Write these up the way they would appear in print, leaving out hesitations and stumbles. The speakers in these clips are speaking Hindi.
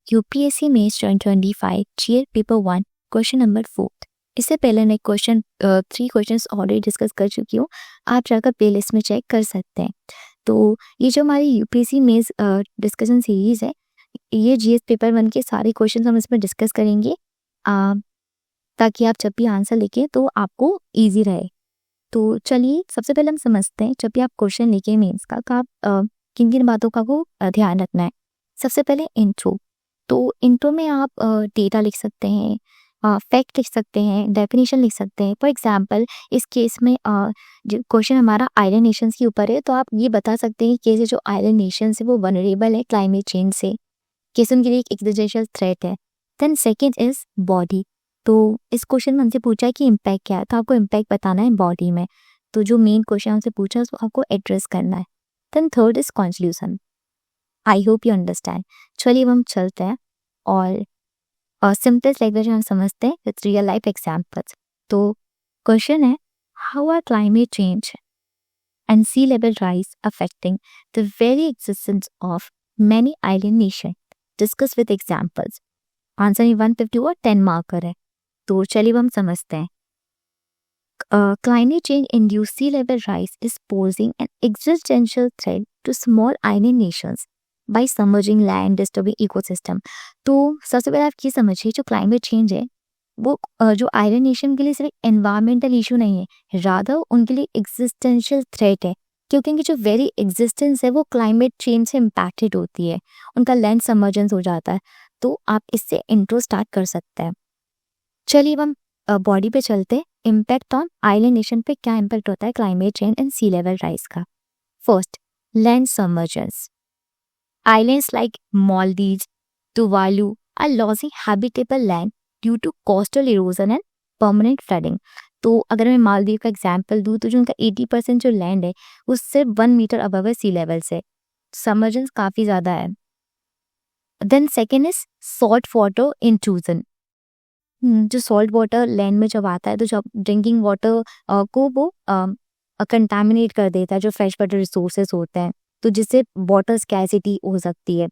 UPSC mains 2025 GL paper 1 question number 4। इससे पहले मैं क्वेश्चन 3 क्वेश्चंस ऑलरेडी डिस्कस कर चुकी हूँ, आप जाकर प्लेलिस्ट में चेक कर सकते हैं। तो ये जो हमारी यूपीएससी मेंस डिस्कशन सीरीज़ है, ये जीएस पेपर 1 के सारे क्वेश्चंस हम इसमें डिस्कस करेंगे, ताकि आप जब भी आंसर लिखें तो आपको ईजी रहे। तो चलिए सबसे पहले हम समझते हैं, जब भी आप क्वेश्चन लिखें मेंस का, तो आप किन किन बातों का को ध्यान रखना है। सबसे पहले इंट्रो। तो इंट्रो में आप डेटा लिख सकते हैं, फैक्ट लिख सकते हैं, डेफिनेशन लिख सकते हैं। फॉर एग्जांपल इस केस में जो क्वेश्चन हमारा आइलैंड नेशंस के ऊपर है, तो आप ये बता सकते हैं कि जो आइलैंड नेशंस है वो वनरेबल है क्लाइमेट चेंज से, कैसे उनके लिए एक एग्जिस्टेंशियल थ्रेट है। Then second is body. तो इस क्वेश्चन में हमसे पूछा है कि इम्पैक्ट क्या है, तो आपको इम्पैक्ट बताना है बॉडी में। तो जो मेन क्वेश्चन हमसे पूछा है उसको आपको एड्रेस करना है। Then third is conclusion. I hope you understand. चलिए अब हम चलते हैं और सिंपलेस्ट लैंग्वेज में हम समझते हैं विथ रियल लाइफ एग्जाम्पल्स। तो क्वेश्चन है, how are climate change and sea level rise affecting the very existence of many island nation, discuss with examples. Answer में 150 और 10 मार्कर है। तो चलिए हम समझते हैं। Climate change induced sea level rise is posing an existential threat to small island nations by submerging land, disturbing ecosystem। तो सबसे पहले आप ये समझिए, जो क्लाइमेट चेंज है वो जो आइलैंड नेशन के लिए सिर्फ एनवायरमेंटल इशू नहीं है, रादर उनके लिए एग्जिस्टेंशियल थ्रेट है, क्योंकि उनकी जो वेरी एग्जिस्टेंस है वो क्लाइमेट चेंज से इम्पैक्टेड होती है, उनका लैंड सबमर्जेंस हो जाता है। तो आप इससे इंट्रो स्टार्ट कर सकते हैं। चलिए अब हम बॉडी पे चलते हैं। इम्पैक्ट ऑन आइलैंड नेशन पे क्या इम्पैक्ट होता है climate change and sea level rise का। First, land submergence. Islands like Maldives, Tuvalu are losing habitable land due to coastal erosion and permanent flooding। तो अगर मैं मालदीव का एग्जाम्पल दूँ, तो जो उनका 80% जो लैंड है वो सिर्फ 1 मीटर अबव है सी लेवल से। सबमर्जेंस काफ़ी ज़्यादा है। Then second is salt water intrusion. जो सॉल्ट वाटर लैंड में जब आता है, तो जब ड्रिंकिंग वाटर को वो कंटामिनेट कर देता है, जो फ्रेश वाटर रिसोर्सेज होते हैं, तो जिससे वाटर स्कैसिटी हो सकती है।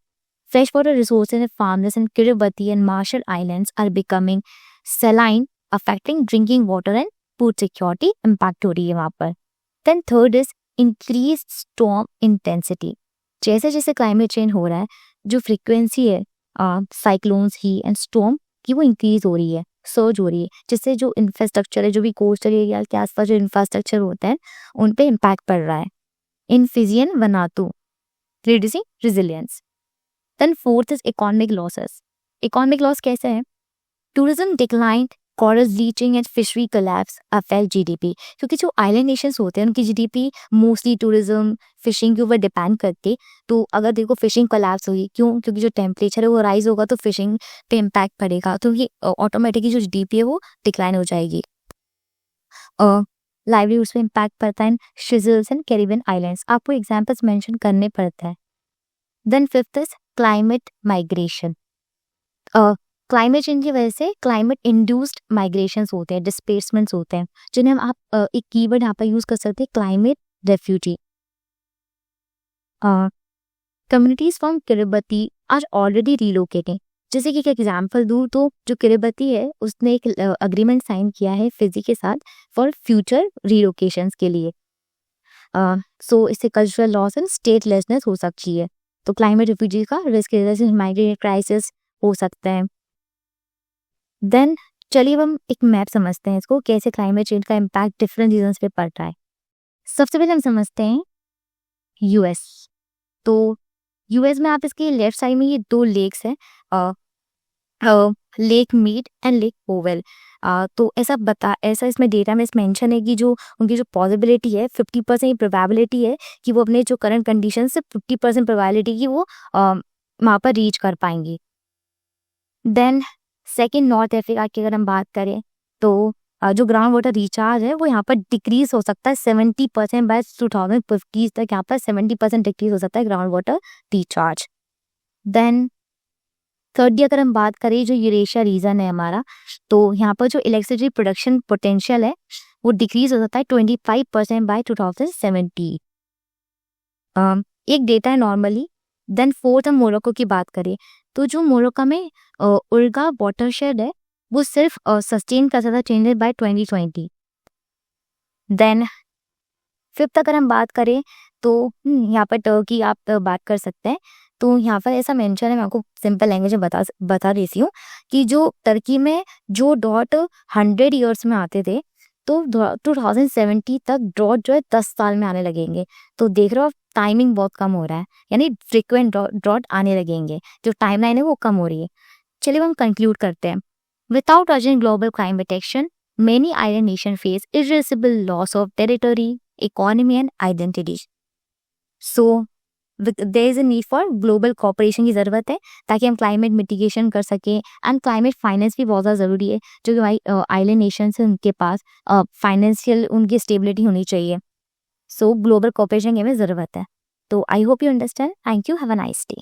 Fresh water resources in formless and Kiribati and Marshall Islands are becoming saline, affecting drinking water and food security impact हो रही है वहाँ पर। Then third is increase storm intensity. जैसे जैसे क्लाइमेट चेंज हो रहा है, जो फ्रिक्वेंसी है साइक्लोन्स ही एंड स्टॉर्म की वो इंक्रीज हो रही है, सर्ज हो रही है, जिससे जो इंफ्रास्ट्रक्चर है, जो भी कोस्टल एरिया के आसपास जो इंफ्रास्ट्रक्चर होता है, उन पे इम्पैक्ट पड़ रहा है। In Fijian Vanuatu, reducing resilience. Then fourth is economic losses. Economic loss कैसे है? Tourism decline, coral bleaching and fishery collapse affect GDP. क्योंकि जो आइलैंड नेशंस होते हैं उनकी जीडीपी मोस्टली टूरिज्म, फिशिंग के ऊपर डिपेंड करती। तो अगर देखो फिशिंग कोलैप्स होगी, क्यों? क्योंकि जो टेम्परेचर है वो राइज होगा, तो फिशिंग पे इम्पैक्ट पड़ेगा, तो ये ऑटोमेटिकली जो जीडीपी है वो डिक्लाइन हो जाएगी। लाइवलीहुड्स पे इम्पैक्ट पड़ता है, शिजल्स एंड कैरिबियन आइलैंड्स, आपको एग्जाम्पल्स मेंशन करने पड़ते हैं। Then fifth is climate migration. Climate change की वजह से क्लाइमेट इंड्यूस्ड माइग्रेशंस होते हैं, डिस्प्लेसमेंट्स होते हैं, जिन्हें आप एक कीवर्ड यहाँ पर यूज कर सकते हैं, climate refugee. Communities from Kiribati are already relocating. जैसे कि एक एग्जाम्पल दूँ, तो जो किरिबती है उसने एक अग्रीमेंट साइन किया है फिजी के साथ फॉर फ्यूचर रिलोकेशंस के लिए। सो इससे कल्चरल लॉस एंड स्टेटलेसनेस हो सकती है, तो क्लाइमेट रिफ्यूजी का रिस्क, माइग्रेशन क्राइसिस हो सकता है। देन चलिए हम एक मैप समझते हैं, इसको कैसे क्लाइमेट चेंज का इम्पैक्ट डिफरेंट रीजन्स पे पड़ रहा है। सबसे पहले हम समझते हैं यूएस। तो यूएस में आप इसके लेफ्ट साइड में ये 2 लेक्स हैं, lake Mead and lake Powell. तो ऐसा इसमें डेटा में मेंशन है कि जो उनकी जो पॉसिबिलिटी है 50% प्रोबेबिलिटी है कि वो अपने जो करंट कंडीशन से 50% प्रोबेबिलिटी की वो वहाँ पर रीच कर पाएंगी। देन सेकेंड, नॉर्थ अफ्रीका की अगर हम बात करें, तो जो ग्राउंड वाटर रिचार्ज है वो यहाँ पर डिक्रीज हो सकता है 70% बाय 2050 तक, यहाँ पर 70% डिक्रीज हो सकता है ground water recharge. Then third, अगर हम बात करें जो यूरेशिया रीजन है हमारा, तो यहाँ पर जो इलेक्ट्रिसिटी प्रोडक्शन पोटेंशियल है वो डिक्रीज हो सकता है 25% बाय 2070। एक डेटा है नॉर्मली। देन फोर्थ, हम मोरक्को की बात करें, तो जो मोरक्को में उर्गा वाटरशेड है वो सिर्फ सस्टेन कर सकता चेंजेस बाय 2020। देन फिफ्थ अगर हम बात करें तो यहाँ पर टर्की आप बात कर सकते हैं। तो यहाँ पर ऐसा मेंशन है, मैं आपको सिंपल लैंग्वेज में बता देती हूँ कि जो टर्की में जो डॉट 100 ईयर्स में आते थे तो 2070 तक ड्रॉट जो है 10 साल में आने लगेंगे। तो देख रहे हो टाइमिंग बहुत कम हो रहा है, यानी फ्रिक्वेंट ड्रॉट आने लगेंगे, जो टाइमलाइन है वो कम हो रही है। चलिए हम कंक्लूड करते हैं। Without urgent global climate action many island nations face irreversible loss of territory, economy and identity. So there is a need for global cooperation की ज़रूरत है ताकि हम क्लाइमेट मिटिगेशन कर सकें। एंड क्लाइमेट फाइनेंस भी बहुत ज़्यादा ज़रूरी है, जो कि हमारी आइलैंड नेशंस हैं उनके पास फाइनेंशियल उनकी स्टेबिलिटी होनी चाहिए। सो ग्लोबल कोऑपरेशन की हमें ज़रूरत है। तो आई hope you understand. Thank you, have a nice day.